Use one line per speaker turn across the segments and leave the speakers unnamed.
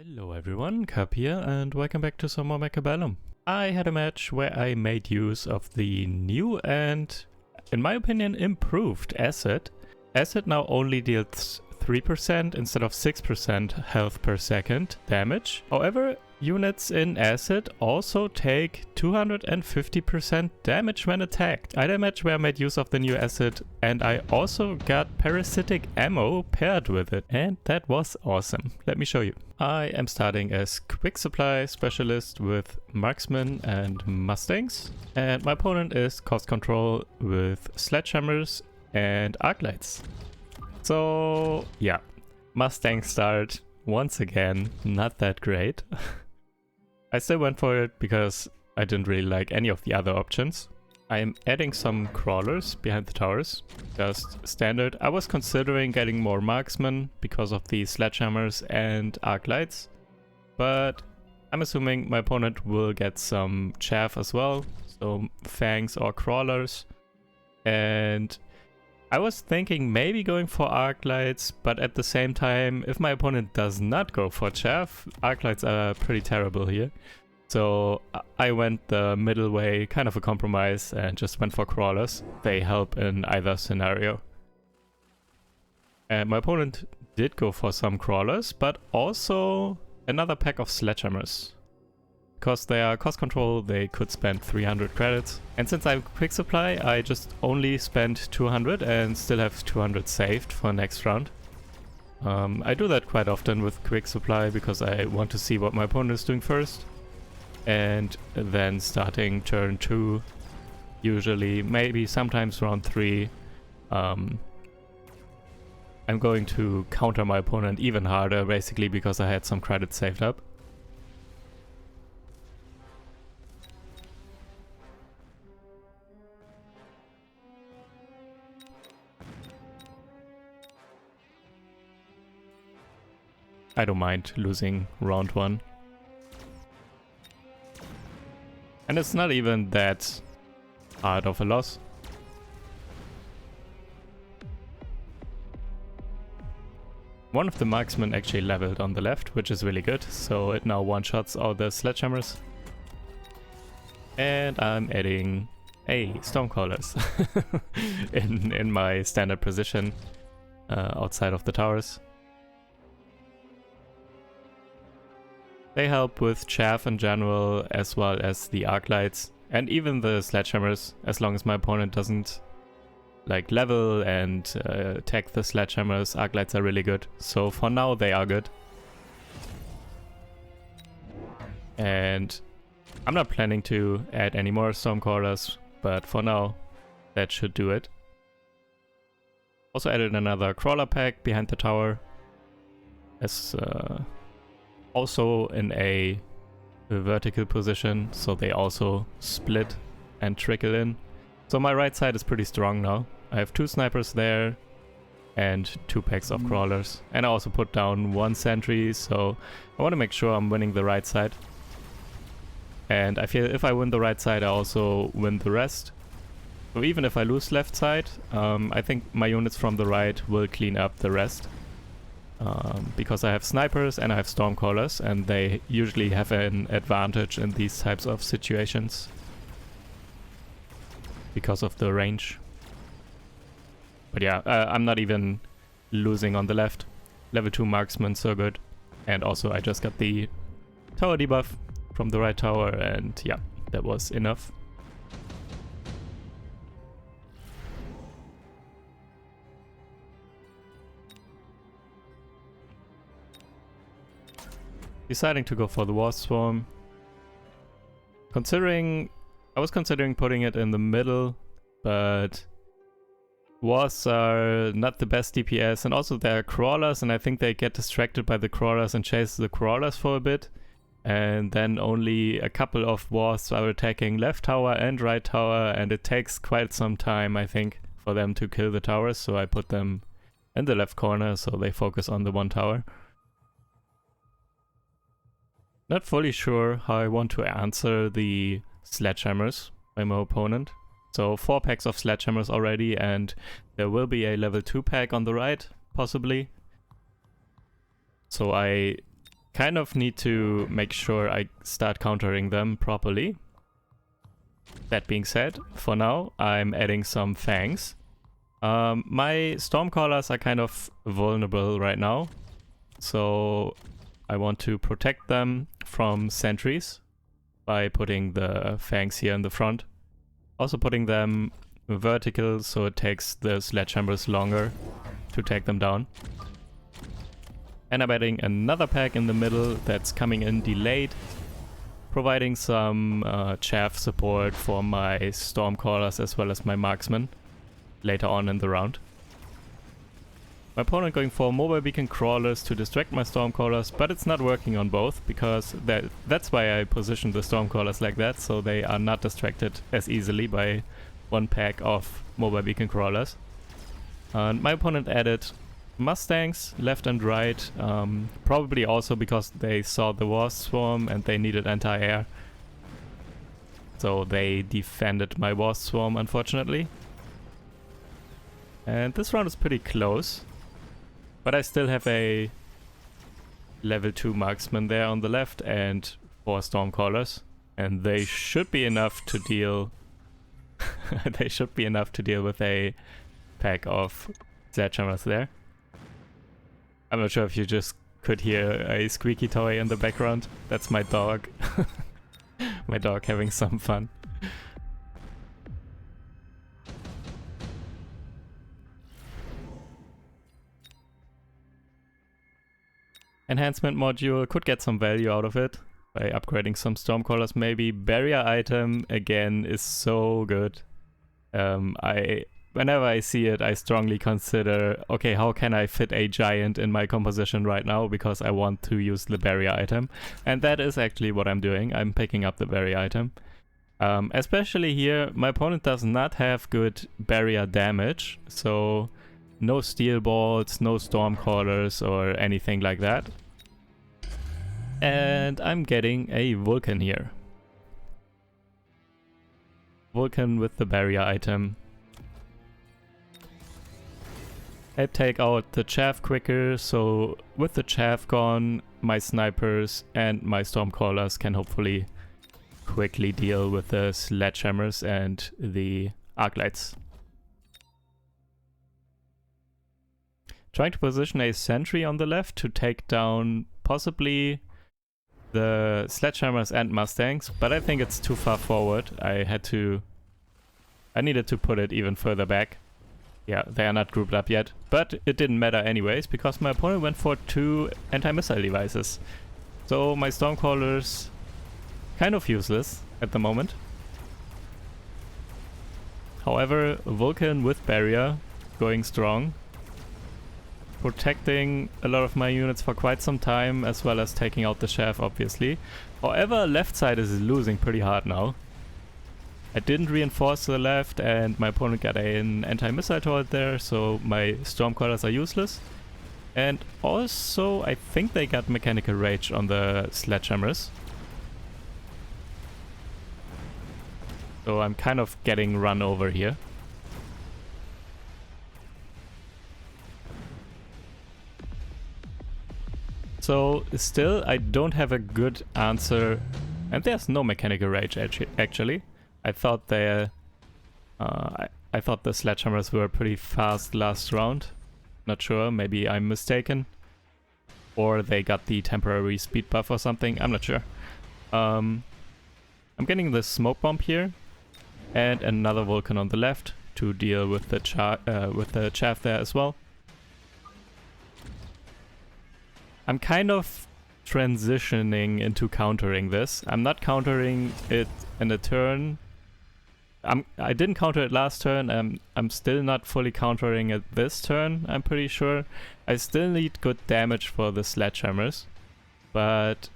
Hello everyone, Cap here, and welcome back to some more Mechabellum. I had a match where I made use of the new and, in my opinion, improved Acid. Acid now only deals 3% instead of 6% health per second damage. However, units in Acid also take 250% damage when attacked. I had a match where I made use of the new Acid and I also got Parasitic Ammo paired with it, and that was awesome. Let me show you. I am starting as Quick Supply Specialist with Marksman and Mustangs, and my opponent is Cost Control with Sledgehammers and Arc Lights. So yeah, Mustang start once again, not that great. I still went for it because I didn't really like any of the other options. I am adding some crawlers behind the towers, just standard. I was considering getting more marksmen because of the sledgehammers and arc lights, but I'm assuming my opponent will get some chaff as well, so fangs or crawlers. And I was thinking maybe going for arc lights, but at the same time, if my opponent does not go for chaff, arc lights are pretty terrible here. So I went the middle way, kind of a compromise, and just went for crawlers. They help in either scenario. And my opponent did go for some crawlers, but also another pack of sledgehammers. Because they are cost control, they could spend 300 credits. And since I have quick supply, I just only spent 200 and still have 200 saved for next round. I do that quite often with quick supply because I want to see what my opponent is doing first. And then starting turn 2, usually, maybe sometimes round 3, I'm going to counter my opponent even harder, basically because I had some credits saved up. I don't mind losing round 1. And it's not even that hard of a loss. One of the marksmen actually leveled on the left, which is really good, so it now one-shots all the sledgehammers. And I'm adding Stormcallers in my standard position outside of the towers. They help with chaff in general, as well as the arc lights, and even the sledgehammers, as long as my opponent doesn't like level and attack the sledgehammers. Arc lights are really good, so for now they are good. And I'm not planning to add any more Stormcallers, but for now that should do it. Also added another crawler pack behind the tower, as also in a vertical position, so they also split and trickle in. So my right side is pretty strong now. I have 2 snipers there and 2 packs of crawlers. And I also put down 1 sentry, so I want to make sure I'm winning the right side. And I feel if I win the right side, I also win the rest. So even if I lose left side, I think my units from the right will clean up the rest. Because I have snipers and I have stormcallers, and they usually have an advantage in these types of situations because of the range. But yeah, I'm not even losing on the left. Level 2 marksman, so good. And also I just got the tower debuff from the right tower, and yeah, that was enough. Deciding to go for the War Swarm. I was considering putting it in the middle, but Wars are not the best DPS, and also there are crawlers, and I think they get distracted by the crawlers and chase the crawlers for a bit. And then only a couple of Wars are attacking left tower and right tower, and it takes quite some time, I think, for them to kill the towers, so I put them in the left corner so they focus on the one tower. Not fully sure how I want to answer the sledgehammers by my opponent. So 4 packs of sledgehammers already, and there will be a level 2 pack on the right, possibly. So I kind of need to make sure I start countering them properly. That being said, for now, I'm adding some fangs. My Stormcallers are kind of vulnerable right now, so I want to protect them from sentries by putting the fangs here in the front. Also putting them vertical so it takes the sledgehammers longer to take them down. And I'm adding another pack in the middle that's coming in delayed, providing some chaff support for my Stormcallers as well as my marksmen later on in the round. My opponent going for mobile beacon crawlers to distract my Stormcallers, but it's not working on both because that's why I positioned the Stormcallers like that, so they are not distracted as easily by one pack of mobile beacon crawlers. And my opponent added Mustangs left and right, probably also because they saw the war swarm and they needed anti-air. So they defended my war swarm, unfortunately. And this round is pretty close. But I still have a level 2 marksman there on the left and 4 Stormcallers. And they should be enough to deal... they should be enough to deal with a pack of sledgehammers there. I'm not sure if you just could hear a squeaky toy in the background. That's my dog. My dog having some fun. Enhancement module, could get some value out of it by upgrading some Stormcallers maybe. Barrier item, again, is so good. Whenever I see it, I strongly consider, okay, how can I fit a giant in my composition right now, because I want to use the barrier item. And that is actually what I'm doing. I'm picking up the barrier item. Especially here, my opponent does not have good barrier damage, so no steel balls, no Stormcallers or anything like that. And I'm getting a Vulcan here. Vulcan with the barrier item. I take out the chaff quicker, so with the chaff gone, my snipers and my Stormcallers can hopefully quickly deal with the sledgehammers and the arc lights. Trying to position a sentry on the left to take down possibly the sledgehammers and Mustangs, but I think it's too far forward. I needed to put it even further back. Yeah, they are not grouped up yet, but it didn't matter anyways, because my opponent went for 2 anti-missile devices. So my Stormcallers kind of useless at the moment. However, Vulcan with barrier going strong, protecting a lot of my units for quite some time, as well as taking out the chaff, obviously. However, left side is losing pretty hard now. I didn't reinforce the left, and my opponent got an anti-missile turret there, so my Stormcallers are useless. And also, I think they got mechanical rage on the sledgehammers. So I'm kind of getting run over here. So still, I don't have a good answer, and there's no mechanical rage actually. I thought the sledgehammers were pretty fast last round. Not sure, maybe I'm mistaken, or they got the temporary speed buff or something. I'm not sure. I'm getting the smoke bomb here, and another Vulcan on the left to deal with the chaff there as well. I'm kind of transitioning into countering this. I'm not countering it in a turn. I didn't counter it last turn. I'm still not fully countering it this turn, I'm pretty sure. I still need good damage for the sledgehammers, but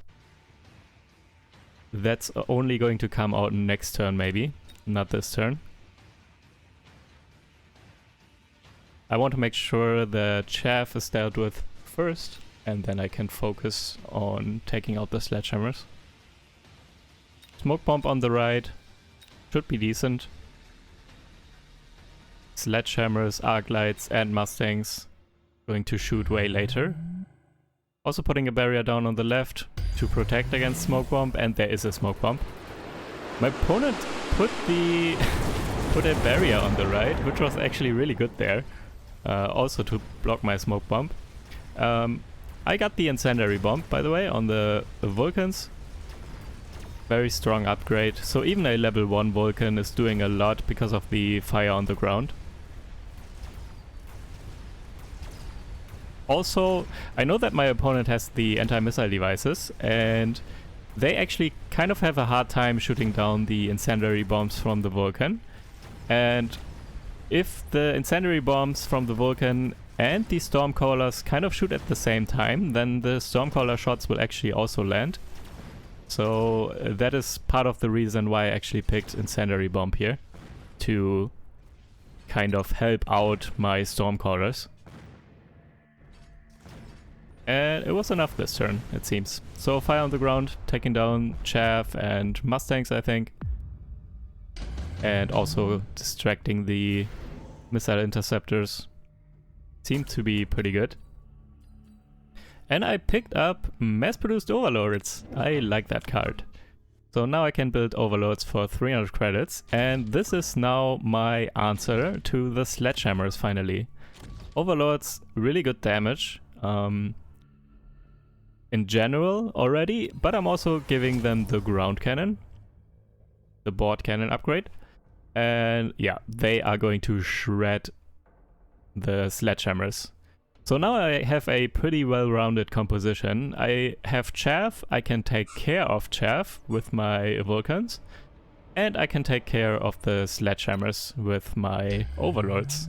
that's only going to come out next turn maybe, not this turn. I want to make sure the chaff is dealt with first, and then I can focus on taking out the sledgehammers. Smoke bomb on the right. Should be decent. Sledgehammers, arc lights and Mustangs going to shoot way later. Also putting a barrier down on the left to protect against smoke bomb, and there is a smoke bomb. My opponent put a barrier on the right, which was actually really good there. Also to block my smoke bomb. I got the incendiary bomb, by the way, on the Vulcans. Very strong upgrade. So even a level 1 Vulcan is doing a lot because of the fire on the ground. Also, I know that my opponent has the anti-missile devices, and they actually kind of have a hard time shooting down the incendiary bombs from the Vulcan. And if the incendiary bombs from the Vulcan and the Stormcallers kind of shoot at the same time, then the Stormcaller shots will actually also land. So that is part of the reason why I actually picked Incendiary Bomb here, to kind of help out my Stormcallers. And it was enough this turn, it seems. So fire on the ground, taking down Chaff and Mustangs, I think. And also distracting the missile interceptors. Seemed to be pretty good. And I picked up mass-produced overlords. I like that card. So now I can build overlords for 300 credits. And this is now my answer to the sledgehammers finally. Overlords, really good damage. In general already, but I'm also giving them the ground cannon, the board cannon upgrade, and yeah, they are going to shred the sledgehammers. So now I have a pretty well-rounded composition. I have Chaff, I can take care of Chaff with my Vulcans, and I can take care of the sledgehammers with my overlords.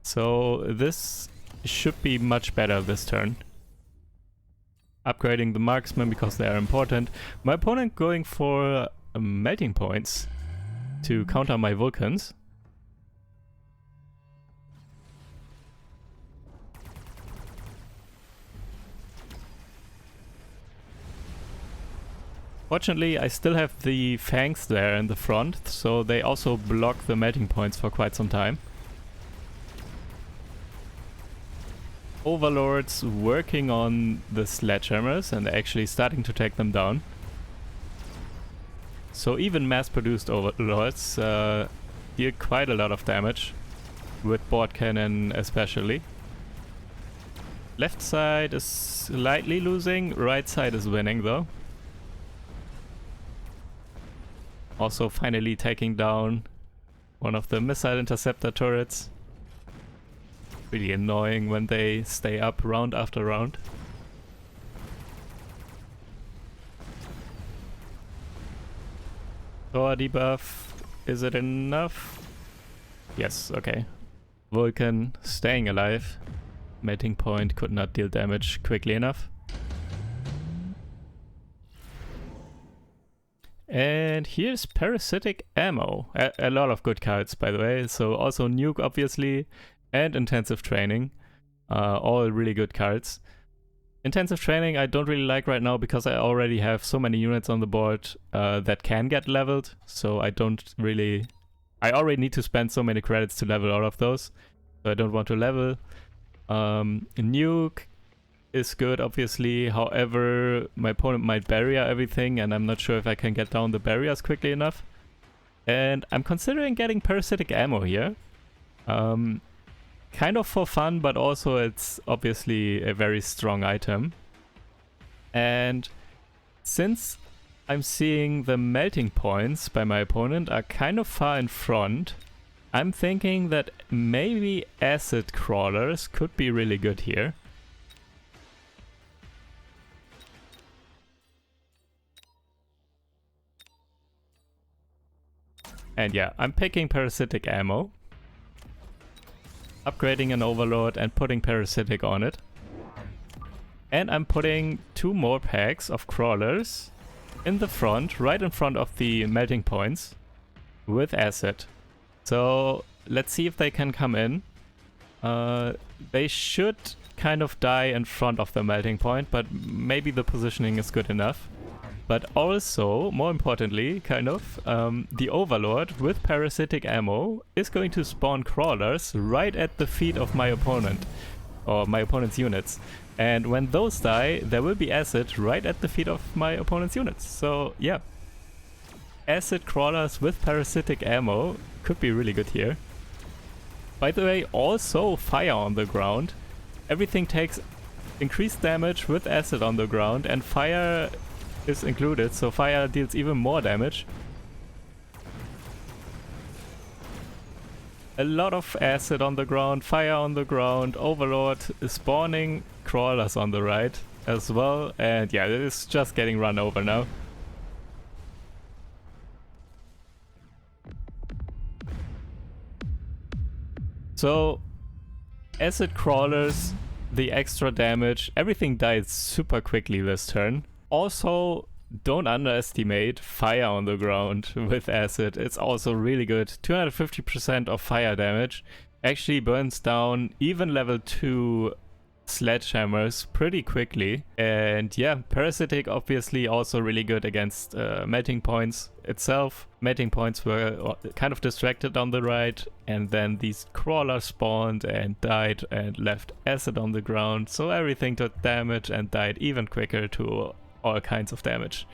So this should be much better this turn. Upgrading the marksmen because they are important. My opponent going for melting points to counter my Vulcans. Fortunately, I still have the Fangs there in the front, so they also block the melting points for quite some time. Overlords working on the sledgehammers and actually starting to take them down. So even mass-produced overlords deal quite a lot of damage, with board cannon especially. Left side is slightly losing, right side is winning though. Also finally taking down one of the missile interceptor turrets. Really annoying when they stay up round after round. Thor debuff, is it enough? Yes, okay. Vulcan staying alive. Melting point could not deal damage quickly enough. And here's Parasitic Ammo. A lot of good cards, by the way. So also Nuke, obviously, and Intensive Training. All really good cards. Intensive Training I don't really like right now because I already have so many units on the board that can get leveled. So I already need to spend so many credits to level all of those. So I don't want to level. Nuke is good, obviously. However, my opponent might barrier everything, and I'm not sure if I can get down the barriers quickly enough. And I'm considering getting Parasitic Ammo here. Kind of for fun, but also it's obviously a very strong item. And since I'm seeing the melting points by my opponent are kind of far in front, I'm thinking that maybe acid crawlers could be really good here. And yeah, I'm picking Parasitic Ammo, upgrading an Overlord and putting Parasitic on it. And I'm putting 2 more packs of crawlers in the front, right in front of the melting points, with acid. So let's see if they can come in. They should kind of die in front of the melting point, but maybe the positioning is good enough. But also, more importantly, the Overlord with Parasitic Ammo is going to spawn crawlers right at the feet of my opponent, or my opponent's units. And when those die, there will be acid right at the feet of my opponent's units. So yeah, acid crawlers with parasitic ammo could be really good here. By the way, also fire on the ground. Everything takes increased damage with acid on the ground, and fire is included, so fire deals even more damage. A lot of acid on the ground, fire on the ground, Overlord is spawning crawlers on the right as well, and yeah, it's just getting run over now. So, acid crawlers, the extra damage, everything died super quickly this turn. Also, don't underestimate fire on the ground with acid. It's also really good. 250% of fire damage actually burns down even level 2 sledgehammers pretty quickly. And yeah, parasitic obviously also really good against melting points itself. Melting points were kind of distracted on the right, and then these crawlers spawned and died and left acid on the ground, so everything took damage and died even quicker to all kinds of damage.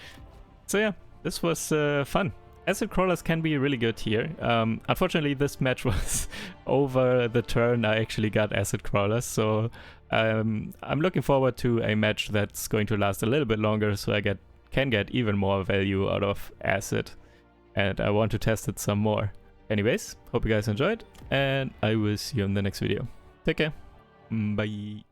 So yeah, this was fun. Acid crawlers can be really good here. Unfortunately, this match was over the turn I actually got acid crawlers, so I'm looking forward to a match that's going to last a little bit longer, so I can get even more value out of acid, and I want to test it some more. Anyways, hope you guys enjoyed, and I will see you in the next video. Take care. Bye.